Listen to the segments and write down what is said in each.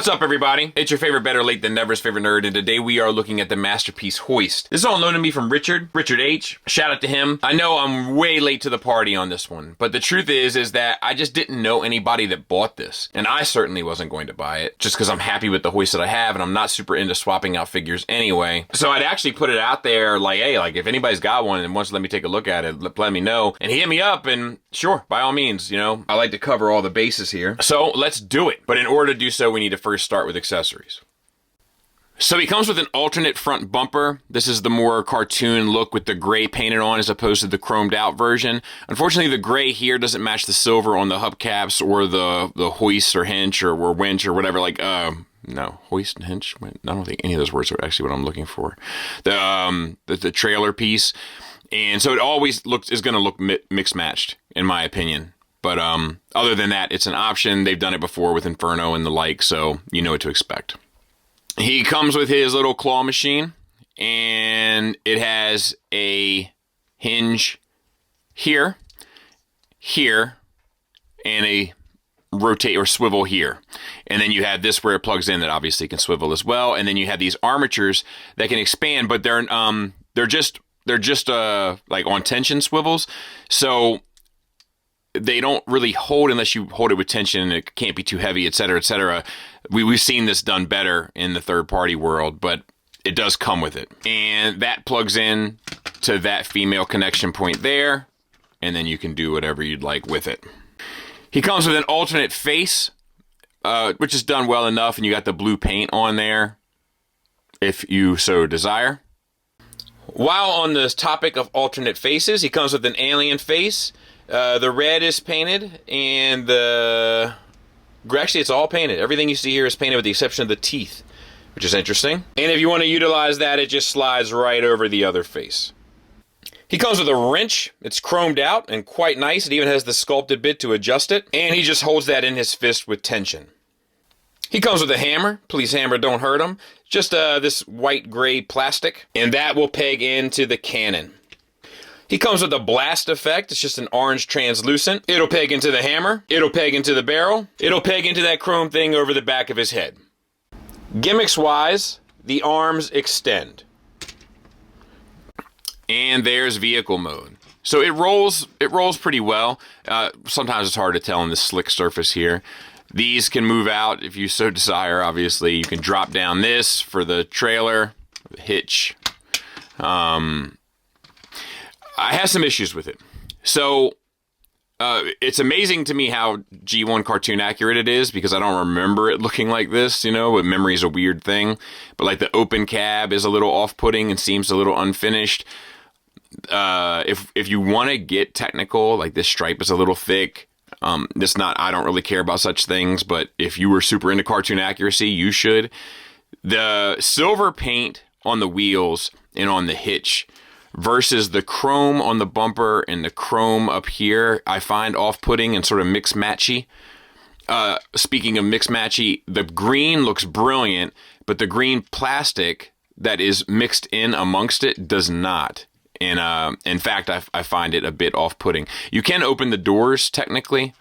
What's up, everybody? It's your favorite better late than never's favorite nerd, and today we are looking at the masterpiece Hoist. This is all known to me from Richard H. Shout out to him. I know I'm way late to the party on this one, but the truth is that I just didn't know anybody that bought this, and I certainly wasn't going to buy it, just because I'm happy with the Hoist that I have, and I'm not super into swapping out figures anyway. So I'd actually put it out there like, hey, like if anybody's got one and wants to let me take a look at it, let me know. And he hit me up, and sure, by all means, you know, I like to cover all the bases here. So let's do it. But in order to do so, we need to first start with accessories. So he comes with an alternate front bumper. This is the more cartoon look with the gray painted on as opposed to the chromed out version. Unfortunately, the gray here doesn't match the silver on the hubcaps or the hoist or hinge or winch or whatever. Like, no, hoist and hinge. I don't think any of those words are actually what I'm looking for. The trailer piece. And so it always is going to look mixed matched, in my opinion. But other than that, it's an option. They've done it before with Inferno and the like, so you know what to expect. He comes with his little claw machine, and it has a hinge here, and a rotate or swivel here. And then you have this where it plugs in that obviously can swivel as well. And then you have these armatures that can expand, but they're just like on tension swivels. So they don't really hold unless you hold it with tension, and it can't be too heavy, et cetera, et cetera. We've seen this done better in the third-party world, but it does come with it. And that plugs in to that female connection point there, and then you can do whatever you'd like with it. He comes with an alternate face, which is done well enough, and you got the blue paint on there, if you so desire. While on this topic of alternate faces, he comes with an alien face. The red is painted, and actually it's all painted. Everything you see here is painted with the exception of the teeth, which is interesting. And if you want to utilize that, it just slides right over the other face. He comes with a wrench. It's chromed out and quite nice. It even has the sculpted bit to adjust it, and he just holds that in his fist with tension. He comes with a hammer. Please, hammer, don't hurt him. Just this white-gray plastic, and that will peg into the cannon. He comes with a blast effect. It's just an orange translucent. It'll peg into the hammer. It'll peg into the barrel. It'll peg into that chrome thing over the back of his head. Gimmicks-wise, the arms extend. And there's vehicle mode. So it rolls pretty well. Sometimes it's hard to tell on this slick surface here. These can move out if you so desire, obviously. You can drop down this for the trailer, the hitch. I have some issues with it. So it's amazing to me how G1 cartoon accurate it is, because I don't remember it looking like this, you know, but memory is a weird thing. But like the open cab is a little off-putting and seems a little unfinished. If you want to get technical, like this stripe is a little thick. I don't really care about such things, but if you were super into cartoon accuracy, you should. The silver paint on the wheels and on the hitch versus the chrome on the bumper and the chrome up here, I find off-putting and sort of mix-matchy. Speaking of mix-matchy, the green looks brilliant, but the green plastic that is mixed in amongst it does not. And in fact, I find it a bit off-putting. You can open the doors technically,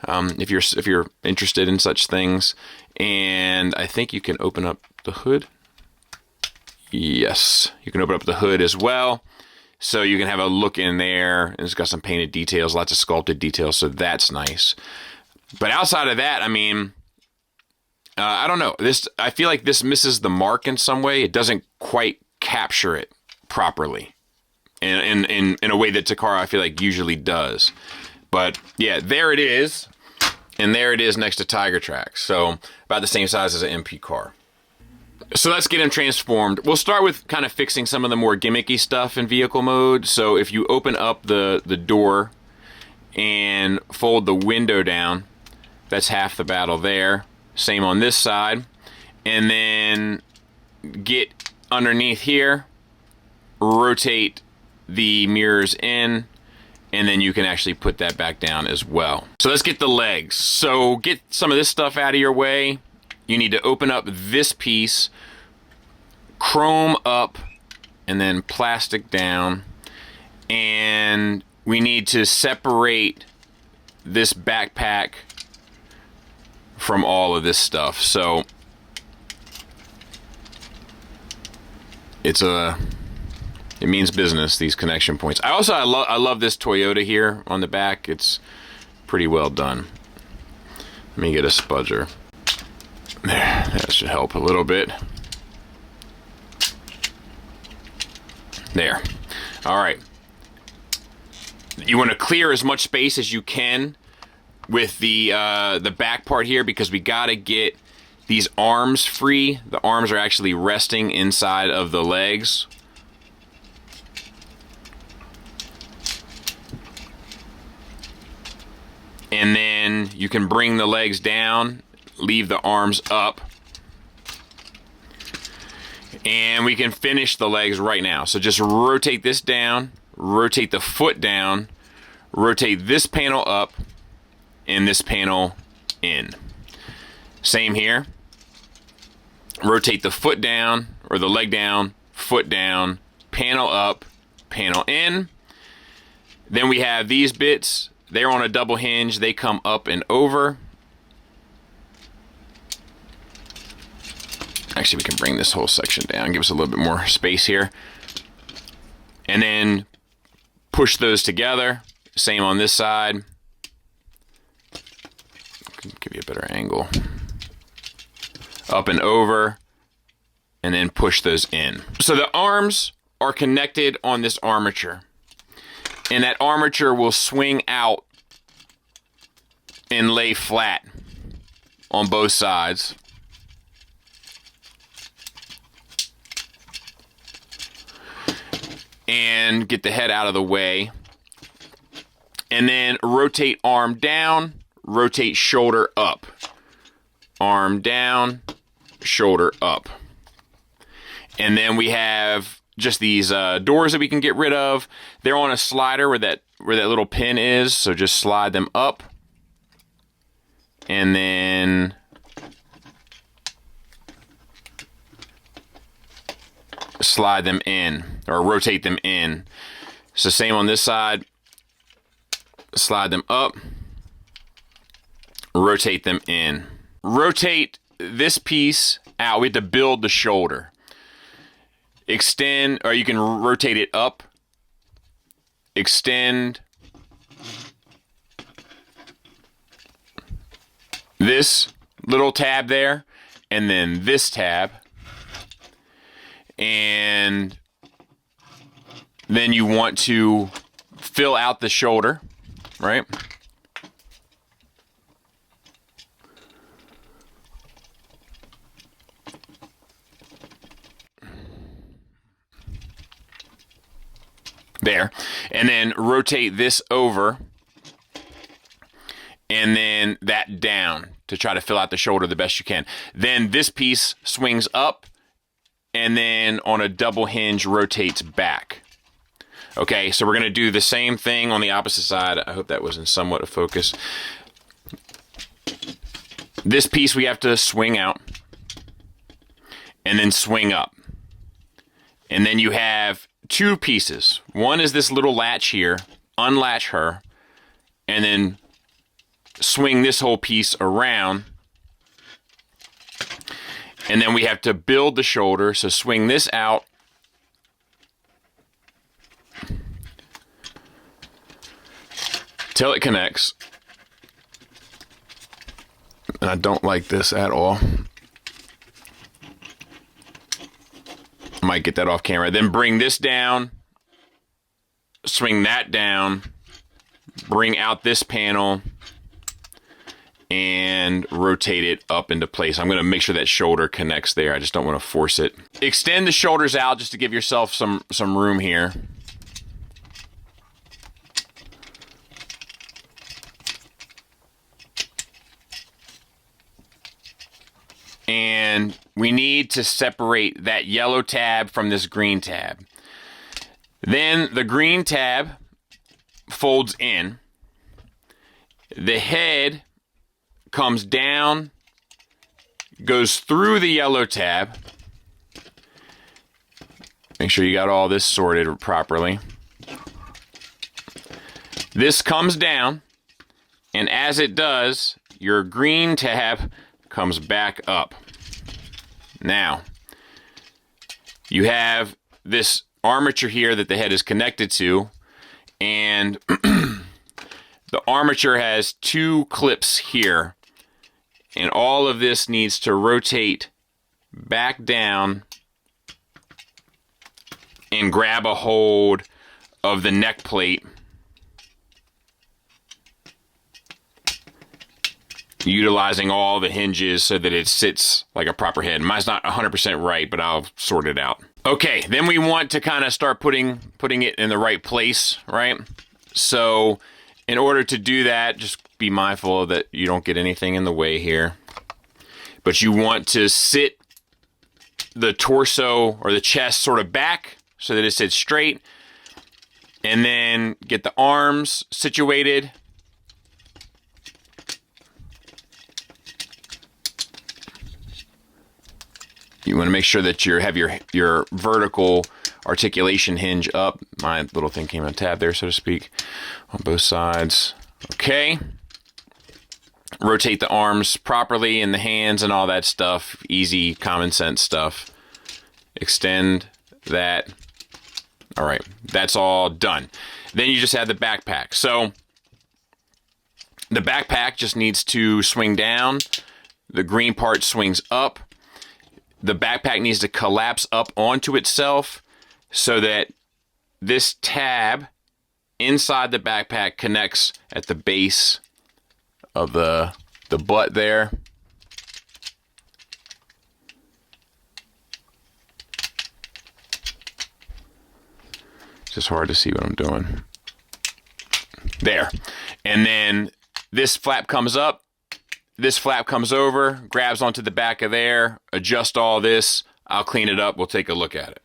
if you're interested in such things, and I think you can open up the hood. Yes, you can open up the hood as well. So you can have a look in there, and it's got some painted details, lots of sculpted details, so that's nice. But outside of that, I mean, I don't know. I feel like this misses the mark in some way. It doesn't quite capture it properly in a way that Takara, I feel like, usually does. But yeah, there it is, and there it is next to Tiger Track. So about the same size as an MP car. So let's get him transformed. We'll start with kind of fixing some of the more gimmicky stuff in vehicle mode. So if you open up the door and fold the window down, that's half the battle there. Same on this side. And then get underneath here, rotate the mirrors in, and then you can actually put that back down as well. So let's get the legs. So get some of this stuff out of your way. You need to open up this piece, chrome up, and then plastic down. And we need to separate this backpack from all of this stuff. So it means business, these connection points. I love this Toyota here on the back. It's pretty well done. Let me get a spudger. There, that should help a little bit. There. All right. You want to clear as much space as you can with the back part here, because we got to get these arms free. The arms are actually resting inside of the legs. And then you can bring the legs down, leave the arms up. And we can finish the legs right now. So just rotate this down, rotate the foot down, rotate this panel up, and this panel in. Same here. Rotate the foot down, or the leg down, foot down, panel up, panel in. Then we have these bits. They're on a double hinge. They come up and over. Actually, we can bring this whole section down, give us a little bit more space here. And then push those together. Same on this side. Give you a better angle. Up and over. And then push those in. So the arms are connected on this armature. And that armature will swing out and lay flat on both sides. And get the head out of the way. And then rotate arm down, rotate shoulder up. Arm down, shoulder up. And then we have just these doors that we can get rid of. They're on a slider where that little pin is, so just slide them up. And then slide them in, or rotate them in. So same on this side. Slide them up. Rotate them in. Rotate this piece out. We have to build the shoulder. Extend, or you can rotate it up. Extend this little tab there, and then this tab. And then you want to fill out the shoulder, right? There. And then rotate this over, and then that down to try to fill out the shoulder the best you can. Then this piece swings up, and then on a double hinge rotates back. Okay, so we're going to do the same thing on the opposite side. I hope that was in somewhat of focus. This piece we have to swing out, and then swing up. And then you have two pieces. One is this little latch here. Unlatch her, and then swing this whole piece around. And then we have to build the shoulder, so swing this out. Till it connects. And I don't like this at all. I might get that off camera. Then bring this down. Swing that down. Bring out this panel. And rotate it up into place. I'm going to make sure that shoulder connects there. I just don't want to force it. Extend the shoulders out just to give yourself some room here. And we need to separate that yellow tab from this green tab. Then the green tab folds in. The head comes down, goes through the yellow tab. Make sure you got all this sorted properly. This comes down, and as it does, your green tab comes back up. Now, You have this armature here that the head is connected to, and the armature has 2 clips here, and all of this needs to rotate back down and grab a hold of the neck plate, utilizing all the hinges so that it sits like a proper head. Mine's not 100% right, but I'll sort it out. Okay, then we want to kind of start putting it in the right place, right? So in order to do that, just be mindful that you don't get anything in the way here. But you want to sit the torso or the chest sort of back so that it sits straight. And then get the arms situated. You want to make sure that you have your vertical articulation hinge up. My little thing came untabbed there, so to speak, on both sides. Okay. Rotate the arms properly and the hands and all that stuff. Easy, common sense stuff. Extend that. All right, that's all done. Then you just have the backpack. So the backpack just needs to swing down. The green part swings up. The backpack needs to collapse up onto itself so that this tab inside the backpack connects at the base of the butt there. It's just hard to see what I'm doing. There. And then this flap comes up. This flap comes over, grabs onto the back of there, adjust all this. I'll clean it up. We'll take a look at it.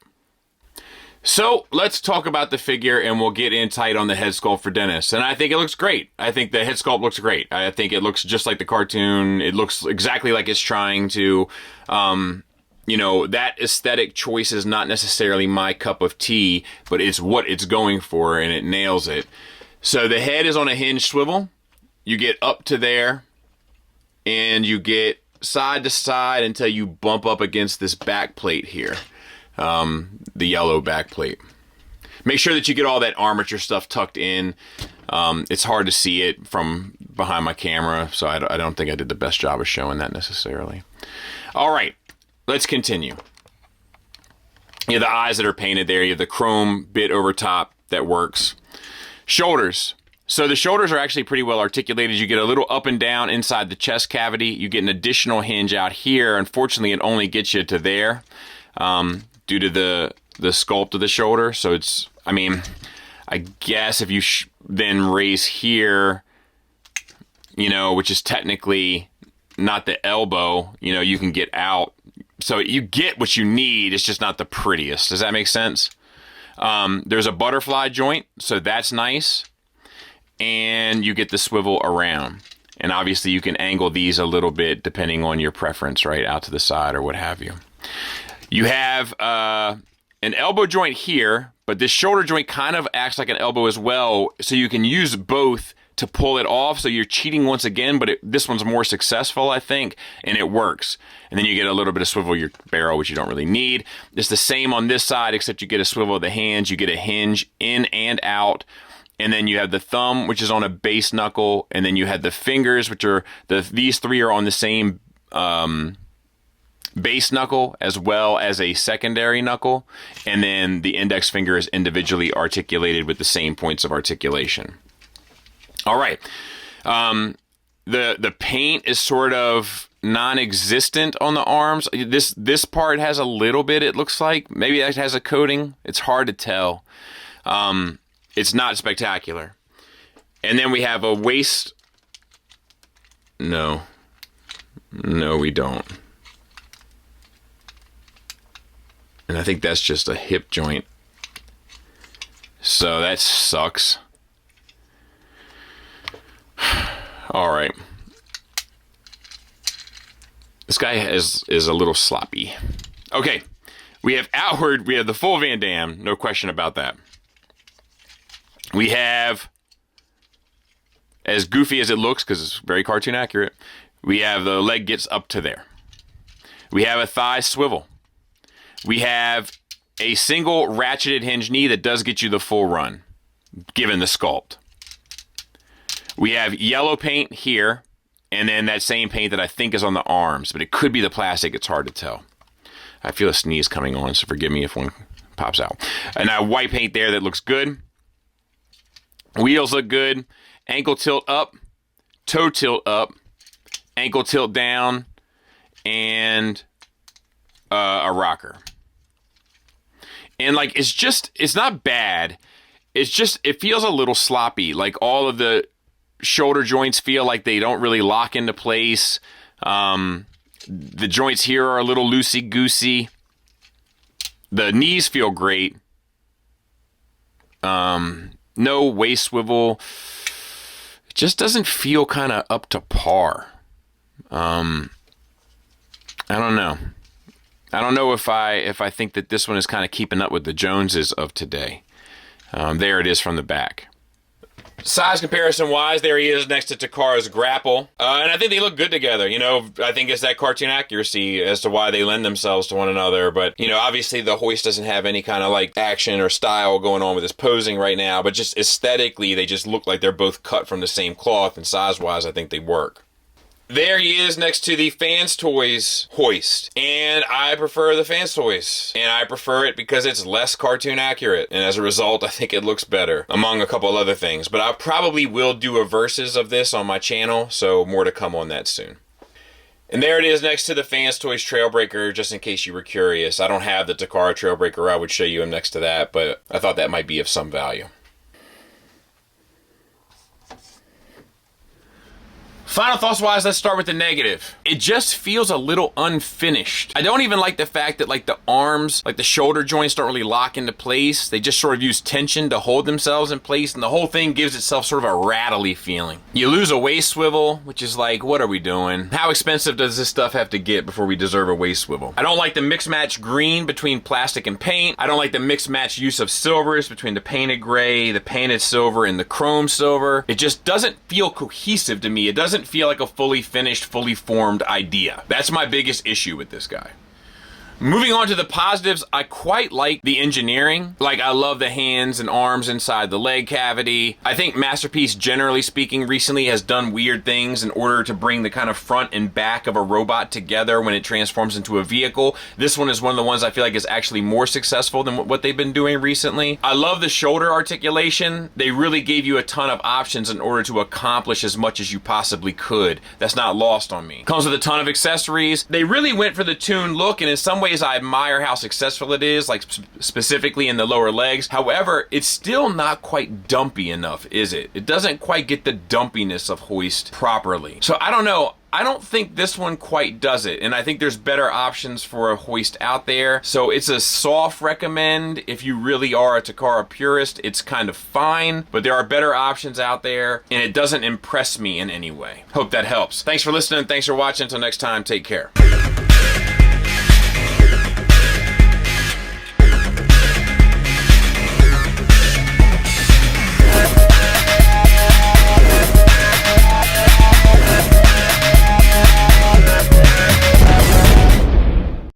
So let's talk about the figure and we'll get in tight on the head sculpt for Dennis. And I think it looks great. I think the head sculpt looks great. I think it looks just like the cartoon. It looks exactly like it's trying to. You know, that aesthetic choice is not necessarily my cup of tea, but it's what it's going for and it nails it. So the head is on a hinge swivel. You get up to there. And you get side to side until you bump up against this back plate here, the yellow back plate. Make sure that you get all that armature stuff tucked in. It's hard to see it from behind my camera, so I don't think I did the best job of showing that necessarily. All right, let's continue. You have the eyes that are painted there. You have the chrome bit over top that works. Shoulders. So the shoulders are actually pretty well articulated. You get a little up and down inside the chest cavity. You get an additional hinge out here. Unfortunately, it only gets you to there due to the sculpt of the shoulder. So it's, I mean, I guess if you then raise here, you know, which is technically not the elbow, you know, you can get out. So you get what you need. It's just not the prettiest. Does that make sense? There's a butterfly joint, so that's nice. And you get the swivel around. And obviously you can angle these a little bit depending on your preference, right? Out to the side or what have you. You have an elbow joint here, but this shoulder joint kind of acts like an elbow as well. So you can use both to pull it off. So you're cheating once again, but this one's more successful, I think, and it works. And then you get a little bit of swivel your barrel, which you don't really need. It's the same on this side, except you get a swivel of the hands. You get a hinge in and out. And then you have the thumb, which is on a base knuckle. And then you have the fingers, which are, these three are on the same base knuckle as well as a secondary knuckle. And then the index finger is individually articulated with the same points of articulation. All right. The paint is sort of non-existent on the arms. This part has a little bit, it looks like. Maybe it has a coating. It's hard to tell. It's not spectacular. And then we have a waist. No, we don't. And I think that's just a hip joint. So that sucks. All right. This guy is a little sloppy. Okay. We have outward. We have the full Van Damme. No question about that. We have, as goofy as it looks, because it's very cartoon accurate, we have the leg gets up to there. We have a thigh swivel. We have a single ratcheted hinge knee that does get you the full run, given the sculpt. We have yellow paint here, and then that same paint that I think is on the arms, but it could be the plastic. It's hard to tell. I feel a sneeze coming on, so forgive me if one pops out. And now white paint there that looks good. Wheels look good. Ankle tilt up, toe tilt up, ankle tilt down, and a rocker. And like, it's not bad. It's just, it feels a little sloppy. Like all of the shoulder joints feel like they don't really lock into place. The joints here are a little loosey-goosey. The knees feel great. No waist swivel. It just doesn't feel kind of up to par. I don't know. I don't know if I think that this one is kind of keeping up with the Joneses of today. There it is from the back. Size comparison wise, there he is next to Takara's grapple. And I think they look good together. You know, I think it's that cartoon accuracy as to why they lend themselves to one another. But, you know, obviously the Hoist doesn't have any kind of like action or style going on with his posing right now. But just aesthetically, they just look like they're both cut from the same cloth. And size wise, I think they work. There he is next to the Fans Toys Hoist. And I prefer the Fans Toys. And I prefer it because it's less cartoon accurate. And as a result, I think it looks better, among a couple other things. But I probably will do a versus of this on my channel, so more to come on that soon. And there it is next to the Fans Toys Trailbreaker, just in case you were curious. I don't have the Takara Trailbreaker. I would show you him next to that, but I thought that might be of some value. Final thoughts wise, let's start with the negative. It just feels a little unfinished. I don't even like the fact that like the arms, like the shoulder joints don't really lock into place. They just sort of use tension to hold themselves in place, and the whole thing gives itself sort of a rattly feeling. You lose a waist swivel, which is like, what are we doing? How expensive does this stuff have to get before we deserve a waist swivel? I don't like the mix match green between plastic and paint. I don't like the mix match use of silvers between the painted gray, the painted silver, and the chrome silver. It just doesn't feel cohesive to me. It doesn't feel like a fully finished, fully formed idea. That's my biggest issue with this guy. Moving on to the positives, I quite like the engineering. Like, I love the hands and arms inside the leg cavity. I think Masterpiece, generally speaking, recently has done weird things in order to bring the kind of front and back of a robot together when it transforms into a vehicle. This one is one of the ones I feel like is actually more successful than what they've been doing recently. I love the shoulder articulation. They really gave you a ton of options in order to accomplish as much as you possibly could. That's not lost on me. Comes with a ton of accessories. They really went for the tuned look, and in some ways I admire how successful it is, like specifically in the lower legs. However, it's still not quite dumpy enough, is it? It doesn't quite get the dumpiness of Hoist properly. So I don't know. I don't think this one quite does it, and I think there's better options for a Hoist out there. So it's a soft recommend. If you really are a Takara purist, it's kind of fine, but there are better options out there, and it doesn't impress me in any way. Hope that helps. Thanks for listening. Thanks for watching. Until next time, take care.